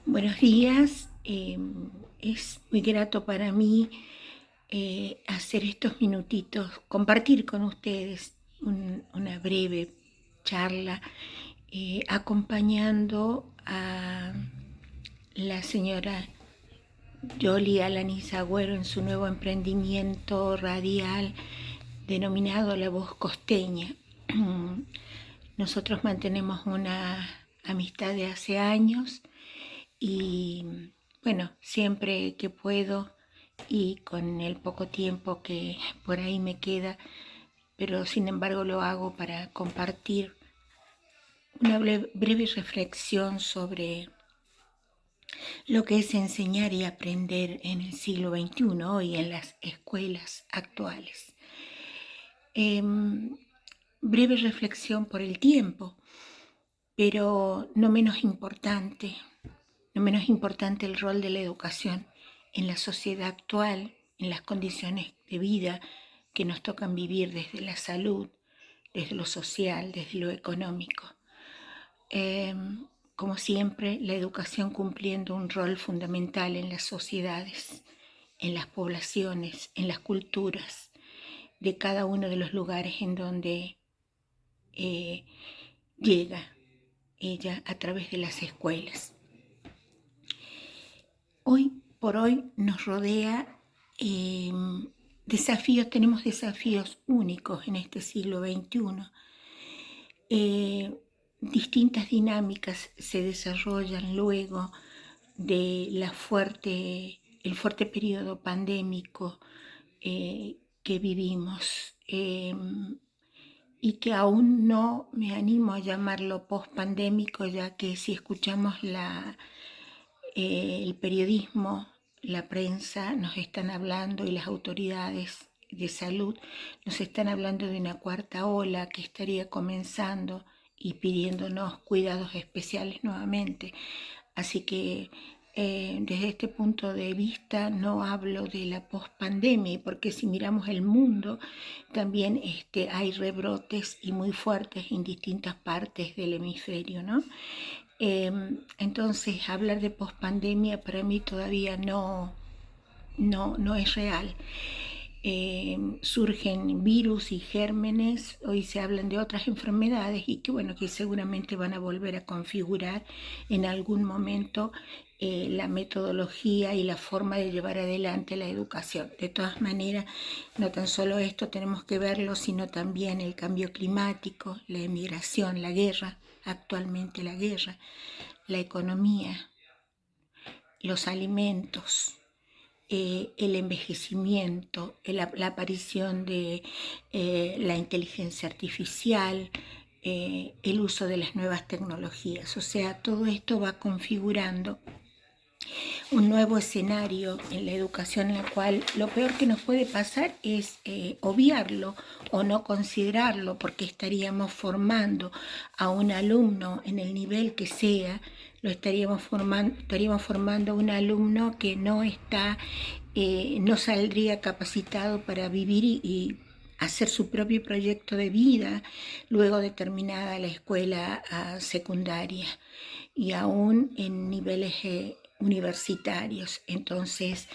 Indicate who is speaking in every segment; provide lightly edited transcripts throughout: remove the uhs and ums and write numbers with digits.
Speaker 1: Buenos días. Es muy grato para mí hacer estos minutitos, compartir con ustedes una breve charla, acompañando a la señora Yoli Alanis Agüero en su nuevo emprendimiento radial denominado La Voz Costeña. Nosotros mantenemos una amistad de hace años y bueno, siempre que puedo y con el poco tiempo que por ahí me queda, pero sin embargo lo hago para compartir una breve reflexión sobre lo que es enseñar y aprender en el siglo XXI y en las escuelas actuales. Breve reflexión por el tiempo, pero no menos importante el rol de la educación en la sociedad actual, en las condiciones de vida que nos tocan vivir desde la salud, desde lo social, desde lo económico. Como siempre, la educación cumpliendo un rol fundamental en las sociedades, en las poblaciones, en las culturas de cada uno de los lugares en donde llega ella a través de las escuelas. Hoy por hoy nos rodea desafíos, tenemos desafíos únicos en este siglo XXI. Distintas dinámicas se desarrollan luego de el fuerte periodo pandémico que vivimos y que aún no me animo a llamarlo post-pandémico, ya que si escuchamos el periodismo, la prensa nos están hablando y las autoridades de salud nos están hablando de una cuarta ola que estaría comenzando y pidiéndonos cuidados especiales nuevamente. Así que desde este punto de vista no hablo de la pospandemia, porque si miramos el mundo también hay rebrotes y muy fuertes en distintas partes del hemisferio, ¿no? Entonces hablar de pospandemia para mí todavía no es real. Surgen virus y gérmenes, hoy se hablan de otras enfermedades y que bueno, que seguramente van a volver a configurar en algún momento la metodología y la forma de llevar adelante la educación. De todas maneras, no tan solo esto tenemos que verlo, sino también el cambio climático, la emigración, la guerra, actualmente la guerra, la economía, los alimentos, el envejecimiento, la aparición de la inteligencia artificial, el uso de las nuevas tecnologías. O sea, todo esto va configurando un nuevo escenario en la educación en el cual lo peor que nos puede pasar es obviarlo o no considerarlo, porque estaríamos formando a un alumno en el nivel que sea, estaríamos formando a un alumno que no está, no saldría capacitado para vivir y hacer su propio proyecto de vida luego de terminada la escuela secundaria y aún en niveles universitarios. Entonces,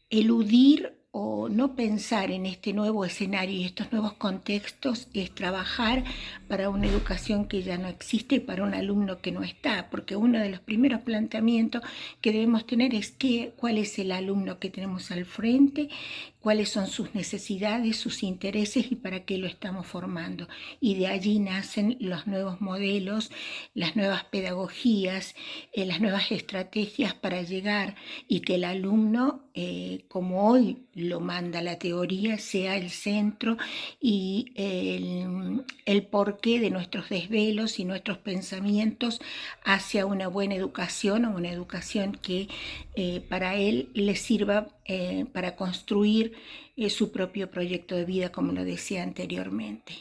Speaker 1: eludir o no pensar en este nuevo escenario y estos nuevos contextos es trabajar para una educación que ya no existe y para un alumno que no está, porque uno de los primeros planteamientos que debemos tener es cuál es el alumno que tenemos al frente, cuáles son sus necesidades, sus intereses y para qué lo estamos formando. Y de allí nacen los nuevos modelos, las nuevas pedagogías, las nuevas estrategias para llegar y que el alumno, como hoy lo manda la teoría, sea el centro y el porqué de nuestros desvelos y nuestros pensamientos hacia una buena educación o una educación que para él le sirva para construir su propio proyecto de vida, como lo decía anteriormente.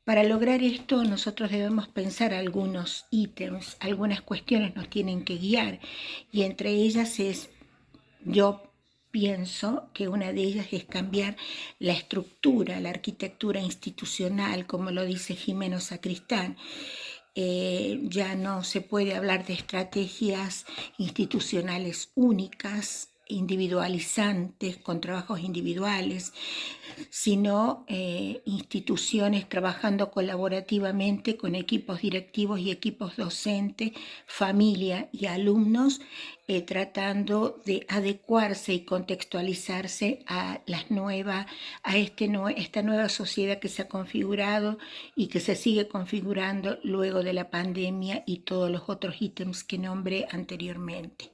Speaker 1: Para lograr esto nosotros debemos pensar algunos ítems, algunas cuestiones nos tienen que guiar y entre ellas yo pienso que una de ellas es cambiar la estructura, la arquitectura institucional, como lo dice Jimeno Sacristán, Ya no se puede hablar de estrategias institucionales únicas, individualizantes, con trabajos individuales, sino instituciones trabajando colaborativamente con equipos directivos y equipos docentes, familia y alumnos, tratando de adecuarse y contextualizarse a esta nueva sociedad que se ha configurado y que se sigue configurando luego de la pandemia y todos los otros ítems que nombré anteriormente.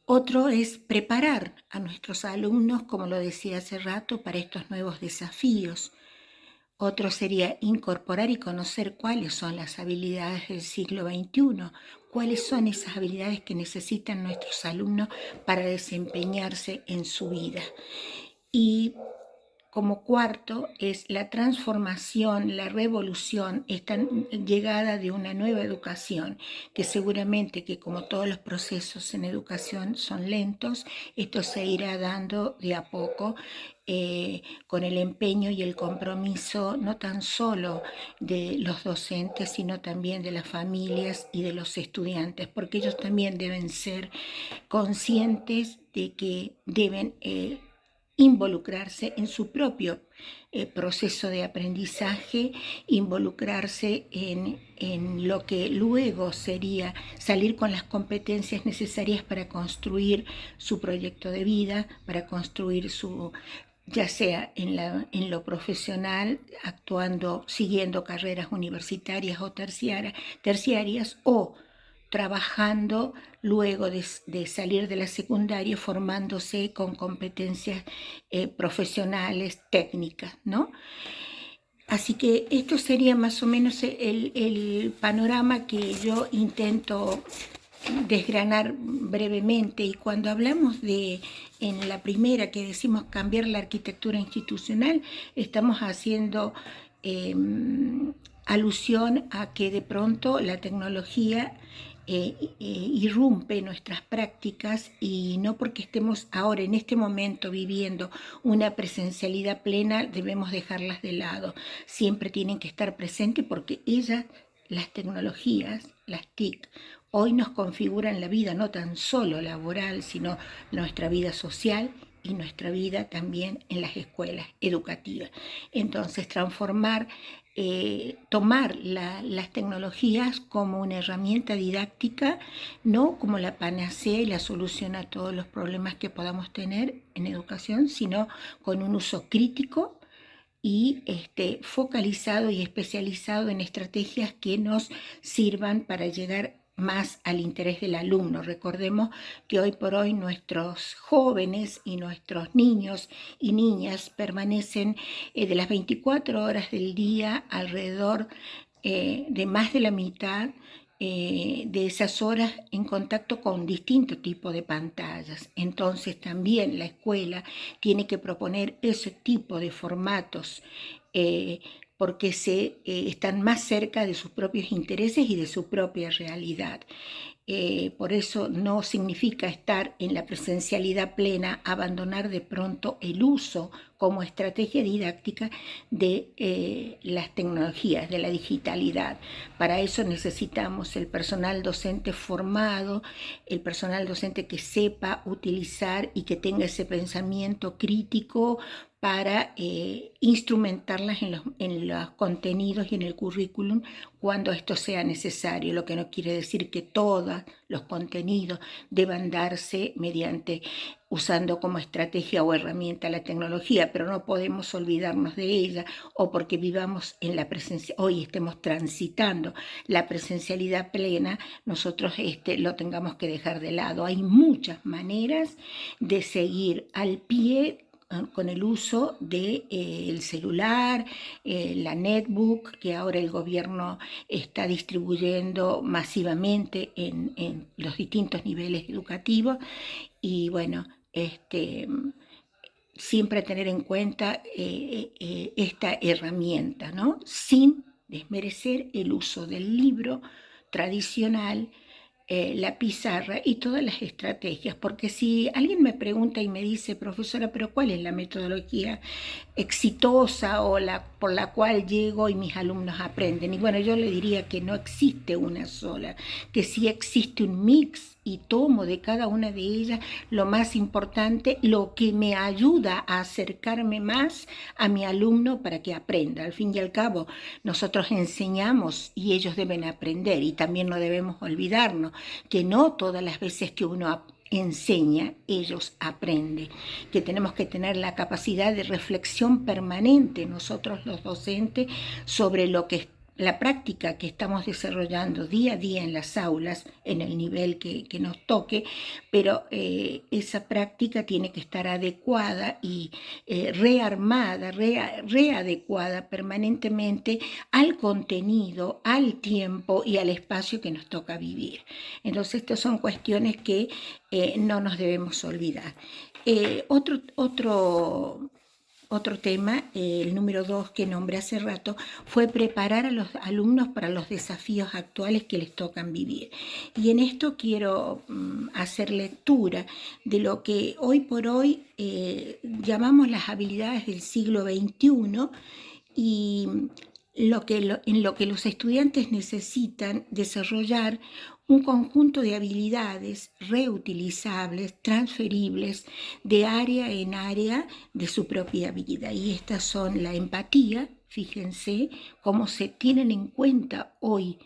Speaker 1: Otro es preparar a nuestros alumnos, como lo decía hace rato, para estos nuevos desafíos. Otro sería incorporar y conocer cuáles son las habilidades del siglo XXI, cuáles son esas habilidades que necesitan nuestros alumnos para desempeñarse en su vida. Y como cuarto es la transformación, la revolución, esta llegada de una nueva educación, que seguramente que como todos los procesos en educación son lentos, esto se irá dando de a poco, con el empeño y el compromiso no tan solo de los docentes, sino también de las familias y de los estudiantes, porque ellos también deben ser conscientes de que deben involucrarse en su propio proceso de aprendizaje, involucrarse en lo que luego sería salir con las competencias necesarias para construir su proyecto de vida, para construir su, ya sea en lo profesional, actuando, siguiendo carreras universitarias o terciarias, o trabajando luego de salir de la secundaria, formándose con competencias profesionales, técnicas, ¿no? Así que esto sería más o menos el panorama que yo intento desgranar brevemente. Y cuando hablamos en la primera que decimos cambiar la arquitectura institucional, estamos haciendo alusión a que de pronto la tecnología irrumpe nuestras prácticas, y no porque estemos ahora en este momento viviendo una presencialidad plena debemos dejarlas de lado. Siempre tienen que estar presentes porque ellas, las tecnologías, las TIC, hoy nos configuran la vida no tan solo laboral, sino nuestra vida social y nuestra vida también en las escuelas educativas. Entonces, tomar las tecnologías como una herramienta didáctica, no como la panacea y la solución a todos los problemas que podamos tener en educación, sino con un uso crítico y focalizado y especializado en estrategias que nos sirvan para llegar más al interés del alumno. Recordemos que hoy por hoy nuestros jóvenes y nuestros niños y niñas permanecen de las 24 horas del día, alrededor de más de la mitad de esas horas en contacto con distintos tipos de pantallas. Entonces también la escuela tiene que proponer ese tipo de formatos, porque están más cerca de sus propios intereses y de su propia realidad. Por eso no significa estar en la presencialidad plena, abandonar de pronto el uso como estrategia didáctica de las tecnologías, de la digitalidad. Para eso necesitamos el personal docente formado, el personal docente que sepa utilizar y que tenga ese pensamiento crítico para instrumentarlas en los contenidos y en el currículum cuando esto sea necesario, lo que no quiere decir que todos los contenidos deban darse usando como estrategia o herramienta la tecnología, pero no podemos olvidarnos de ella, o porque vivamos en la presencia, hoy estemos transitando la presencialidad plena, nosotros lo tengamos que dejar de lado. Hay muchas maneras de seguir al pie con el uso del celular, la netbook, que ahora el gobierno está distribuyendo masivamente en los distintos niveles educativos. Y bueno, siempre tener en cuenta esta herramienta, ¿no? Sin desmerecer el uso del libro tradicional, la pizarra y todas las estrategias, porque si alguien me pregunta y me dice, profesora, pero ¿cuál es la metodología exitosa o por la cual llego y mis alumnos aprenden? Y bueno, yo le diría que no existe una sola, que sí existe un mix y tomo de cada una de ellas lo más importante, lo que me ayuda a acercarme más a mi alumno para que aprenda. Al fin y al cabo, nosotros enseñamos y ellos deben aprender, y también no debemos olvidarnos que no todas las veces que uno enseña, ellos aprenden, que tenemos que tener la capacidad de reflexión permanente nosotros los docentes sobre lo que la práctica que estamos desarrollando día a día en las aulas, en el nivel que nos toque, pero esa práctica tiene que estar adecuada y rearmada, readecuada permanentemente al contenido, al tiempo y al espacio que nos toca vivir. Entonces, estas son cuestiones que no nos debemos olvidar. Otro tema, el número 2 que nombré hace rato, fue preparar a los alumnos para los desafíos actuales que les tocan vivir. Y en esto quiero hacer lectura de lo que hoy por hoy llamamos las habilidades del siglo XXI y en lo que los estudiantes necesitan desarrollar un conjunto de habilidades reutilizables, transferibles, de área en área de su propia vida. Y estas son la empatía, fíjense cómo se tienen en cuenta hoy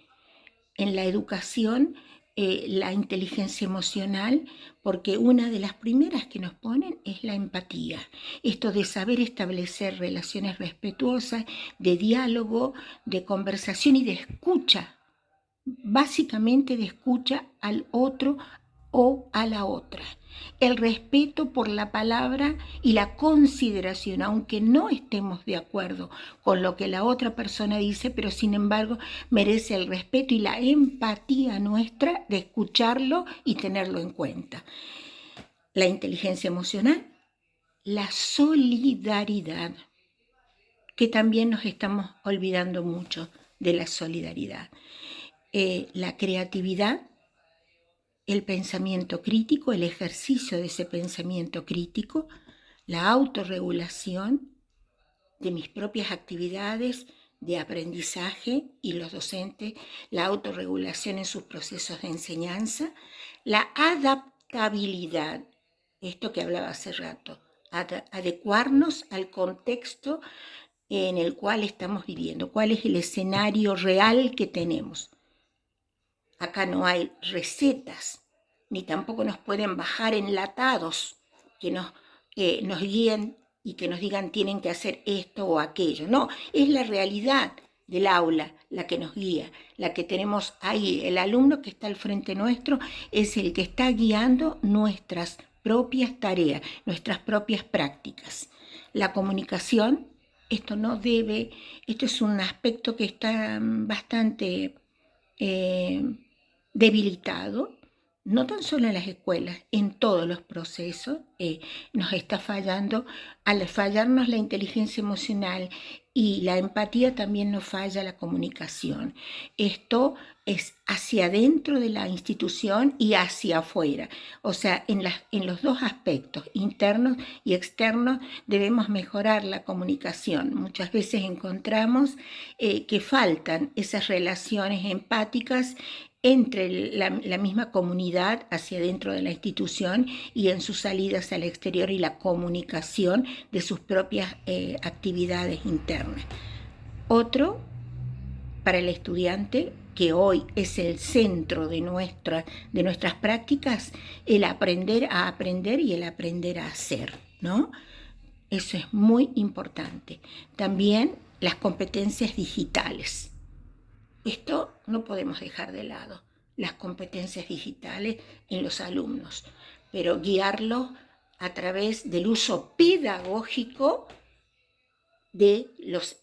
Speaker 1: en la educación la inteligencia emocional, porque una de las primeras que nos ponen es la empatía. Esto de saber establecer relaciones respetuosas, de diálogo, de conversación y de escucha, básicamente de escucha al otro o a la otra. El respeto por la palabra y la consideración, aunque no estemos de acuerdo con lo que la otra persona dice, pero sin embargo merece el respeto y la empatía nuestra de escucharlo y tenerlo en cuenta. La inteligencia emocional, la solidaridad, que también nos estamos olvidando mucho de la solidaridad. La creatividad, el pensamiento crítico, el ejercicio de ese pensamiento crítico, la autorregulación de mis propias actividades de aprendizaje y los docentes, la autorregulación en sus procesos de enseñanza, la adaptabilidad, esto que hablaba hace rato, adecuarnos al contexto en el cual estamos viviendo, cuál es el escenario real que tenemos. Acá no hay recetas, ni tampoco nos pueden bajar enlatados que nos guíen y que nos digan tienen que hacer esto o aquello. No, es la realidad del aula la que nos guía, la que tenemos ahí. El alumno que está al frente nuestro es el que está guiando nuestras propias tareas, nuestras propias prácticas. La comunicación, esto es un aspecto que está bastante debilitado, no tan solo en las escuelas, en todos los procesos, nos está fallando. Al fallarnos la inteligencia emocional y la empatía, también nos falla la comunicación. Esto es hacia adentro de la institución y hacia afuera. O sea, en los dos aspectos, internos y externos, debemos mejorar la comunicación. Muchas veces encontramos que faltan esas relaciones empáticas entre la misma comunidad hacia dentro de la institución y en sus salidas al exterior y la comunicación de sus propias actividades internas. Otro, para el estudiante, que hoy es el centro de nuestras prácticas, el aprender a aprender y el aprender a hacer, ¿no? Eso es muy importante. También las competencias digitales. Esto no podemos dejar de lado, las competencias digitales en los alumnos, pero guiarlos a través del uso pedagógico de los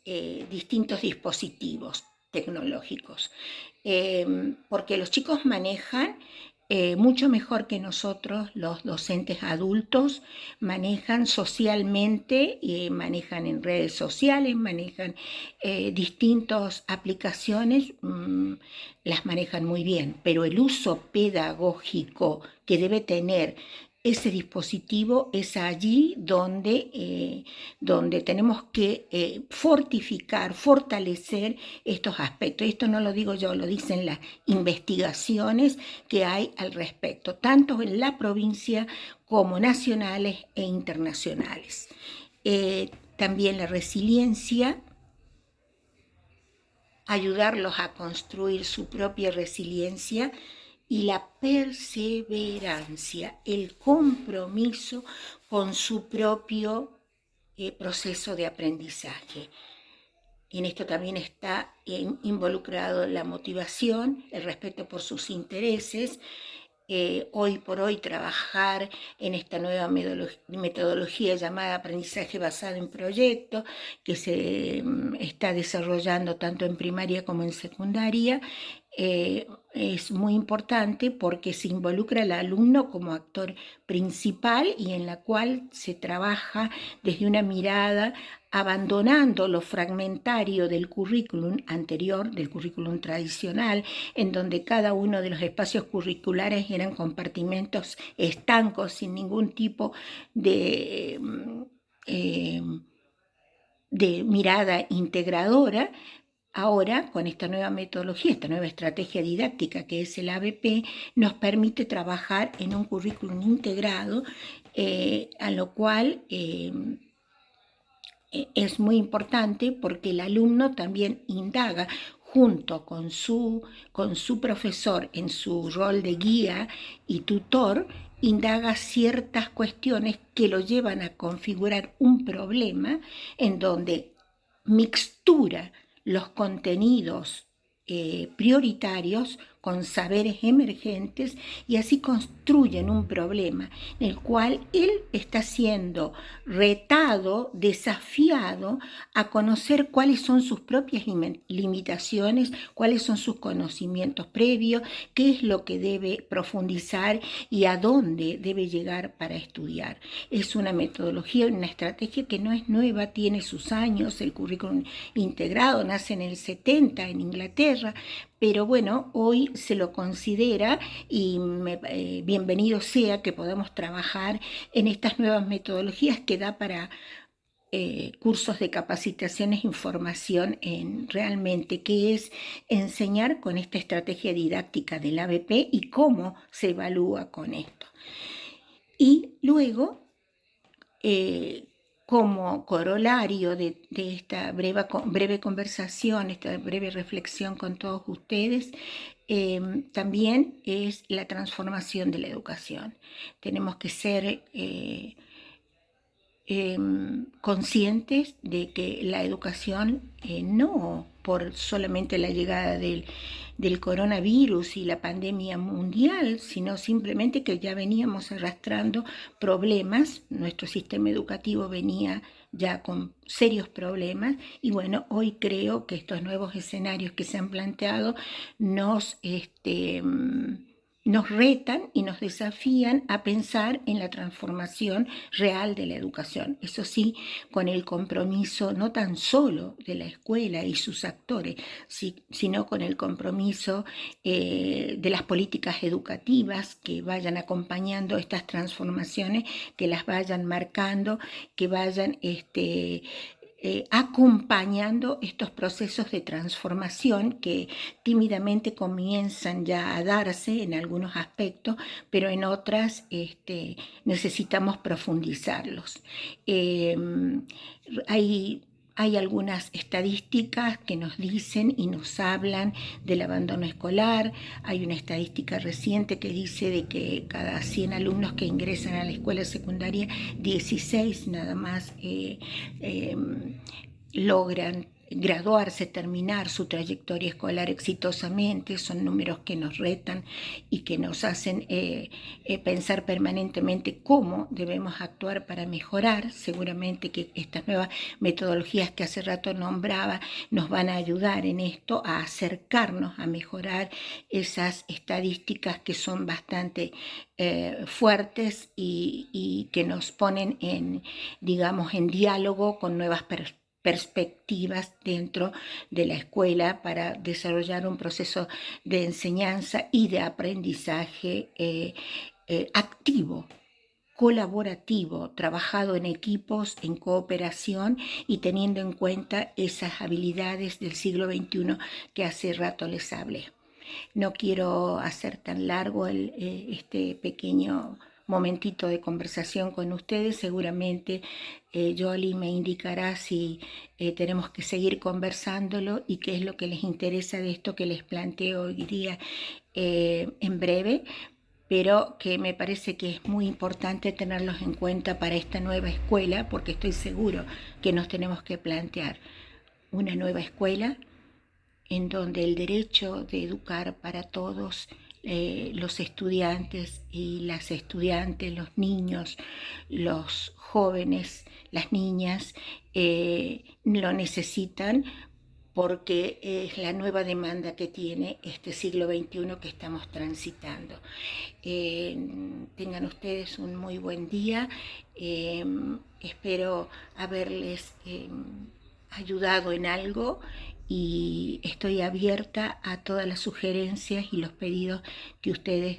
Speaker 1: distintos dispositivos tecnológicos, porque los chicos manejan mucho mejor que nosotros, los docentes adultos, manejan socialmente, manejan en redes sociales, manejan distintas aplicaciones, las manejan muy bien, pero el uso pedagógico que debe tener ese dispositivo es allí donde tenemos que fortificar, fortalecer estos aspectos. Esto no lo digo yo, lo dicen las investigaciones que hay al respecto, tanto en la provincia como nacionales e internacionales. También la resiliencia, ayudarlos a construir su propia resiliencia, y la perseverancia, el compromiso con su propio proceso de aprendizaje. En esto también está involucrado la motivación, el respeto por sus intereses. Hoy por hoy trabajar en esta nueva metodología llamada aprendizaje basado en proyectos, que se está desarrollando tanto en primaria como en secundaria, es muy importante porque se involucra al alumno como actor principal y en la cual se trabaja desde una mirada abandonando lo fragmentario del currículum anterior, del currículum tradicional, en donde cada uno de los espacios curriculares eran compartimentos estancos sin ningún tipo de mirada integradora. Ahora, con esta nueva metodología, esta nueva estrategia didáctica que es el ABP, nos permite trabajar en un currículum integrado, a lo cual es muy importante porque el alumno también indaga junto con su profesor en su rol de guía y tutor, indaga ciertas cuestiones que lo llevan a configurar un problema en donde mixtura los contenidos prioritarios con saberes emergentes y así construyen un problema en el cual él está siendo retado, desafiado a conocer cuáles son sus propias limitaciones, cuáles son sus conocimientos previos, qué es lo que debe profundizar y a dónde debe llegar para estudiar. Es una metodología, una estrategia que no es nueva, tiene sus años. El currículum integrado nace en el 70 en Inglaterra, pero bueno, hoy se lo considera y bienvenido sea que podamos trabajar en estas nuevas metodologías que da para cursos de capacitaciones e información en realmente qué es enseñar con esta estrategia didáctica del ABP y cómo se evalúa con esto. Y luego, como corolario de esta breve conversación, esta breve reflexión con todos ustedes, también es la transformación de la educación. Tenemos que ser conscientes de que la educación, no por solamente la llegada del coronavirus y la pandemia mundial, sino simplemente que ya veníamos arrastrando problemas, nuestro sistema educativo venía ya con serios problemas y bueno, hoy creo que estos nuevos escenarios que se han planteado nos retan y nos desafían a pensar en la transformación real de la educación. Eso sí, con el compromiso no tan solo de la escuela y sus actores, sino con el compromiso de las políticas educativas que vayan acompañando estas transformaciones, que las vayan marcando, que vayan acompañando estos procesos de transformación que tímidamente comienzan ya a darse en algunos aspectos, pero en otras necesitamos profundizarlos. Hay algunas estadísticas que nos dicen y nos hablan del abandono escolar. Hay una estadística reciente que dice de que cada 100 alumnos que ingresan a la escuela secundaria, 16 nada más logran graduarse, terminar su trayectoria escolar exitosamente. Son números que nos retan y que nos hacen pensar permanentemente cómo debemos actuar para mejorar. Seguramente que estas nuevas metodologías que hace rato nombraba nos van a ayudar en esto, a acercarnos a mejorar esas estadísticas que son bastante fuertes y que nos ponen en, digamos, en diálogo con nuevas perspectivas dentro de la escuela para desarrollar un proceso de enseñanza y de aprendizaje activo, colaborativo, trabajado en equipos, en cooperación y teniendo en cuenta esas habilidades del siglo XXI que hace rato les hablé. No quiero hacer tan largo este pequeño momentito de conversación con ustedes. Seguramente Yoli me indicará si tenemos que seguir conversándolo y qué es lo que les interesa de esto que les planteo hoy día en breve, pero que me parece que es muy importante tenerlos en cuenta para esta nueva escuela, porque estoy seguro que nos tenemos que plantear una nueva escuela en donde el derecho de educar para todos los estudiantes y las estudiantes, los niños, los jóvenes, las niñas, lo necesitan porque es la nueva demanda que tiene este siglo XXI que estamos transitando. Tengan ustedes un muy buen día. Espero haberles ayudado en algo y estoy abierta a todas las sugerencias y los pedidos que ustedes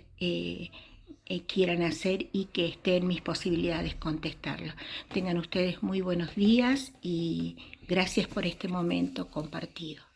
Speaker 1: quieran hacer y que esté en mis posibilidades contestarlos. Tengan ustedes muy buenos días y gracias por este momento compartido.